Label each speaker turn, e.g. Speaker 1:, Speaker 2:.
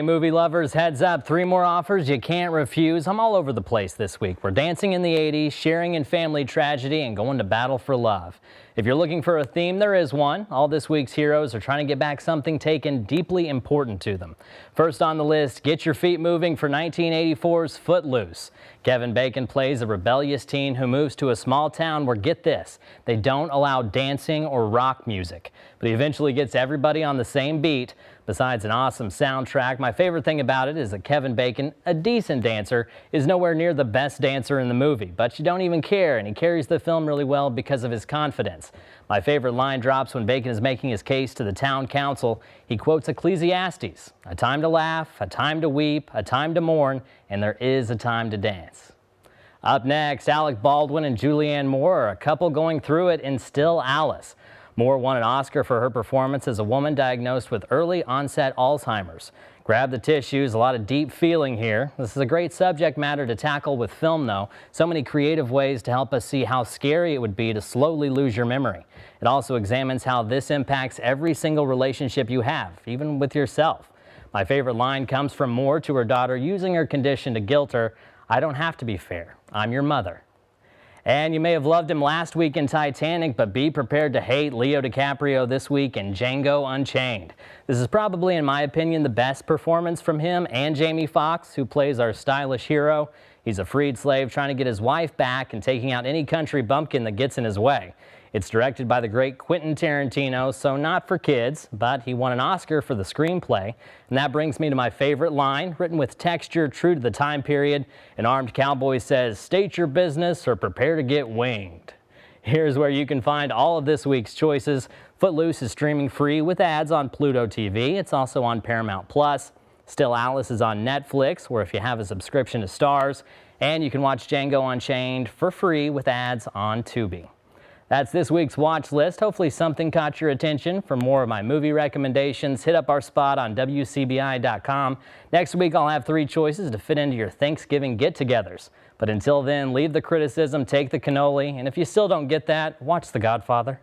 Speaker 1: movie lovers, heads up, 3 more offers you can't refuse. I'm all over the place this week. We're dancing in the 80s, sharing in family tragedy, and going to battle for love. If you're looking for a theme, there is one. All this week's heroes are trying to get back something taken deeply important to them. First on the list, get your feet moving for 1984's Footloose. Kevin Bacon plays a rebellious teen who moves to a small town where, get this, they don't allow dancing or rock music. But he eventually gets everybody on the same beat. Besides an awesome soundtrack, my favorite thing about it is that Kevin Bacon, a decent dancer, is nowhere near the best dancer in the movie. But you don't even care, and he carries the film really well because of his confidence. My favorite line drops when Bacon is making his case to the town council. He quotes Ecclesiastes, "A time to laugh, a time to weep, a time to mourn, and there is a time to dance." Up next, Alec Baldwin and Julianne Moore are a couple going through it in Still Alice. Moore won an Oscar for her performance as a woman diagnosed with early onset Alzheimer's. Grab the tissues, a lot of deep feeling here. This is a great subject matter to tackle with film, though. So many creative ways to help us see how scary it would be to slowly lose your memory. It also examines how this impacts every single relationship you have, even with yourself. My favorite line comes from Moore to her daughter, using her condition to guilt her. "I don't have to be fair. I'm your mother." And you may have loved him last week in Titanic, but be prepared to hate Leo DiCaprio this week in Django Unchained. This is probably, in my opinion, the best performance from him and Jamie Foxx, who plays our stylish hero. He's a freed slave trying to get his wife back and taking out any country bumpkin that gets in his way. It's directed by the great Quentin Tarantino, so not for kids, but he won an Oscar for the screenplay. And that brings me to my favorite line, written with texture true to the time period. An armed cowboy says, "State your business or prepare to get winged." Here's where you can find all of this week's choices. Footloose is streaming free with ads on Pluto TV. It's also on Paramount Plus. Still Alice is on Netflix, where if you have a subscription to Starz. And you can watch Django Unchained for free with ads on Tubi. That's this week's watch list. Hopefully something caught your attention. For more of my movie recommendations, hit up our spot on WCBI.com. Next week, I'll have 3 choices to fit into your Thanksgiving get-togethers. But until then, leave the criticism, take the cannoli, and if you still don't get that, watch The Godfather.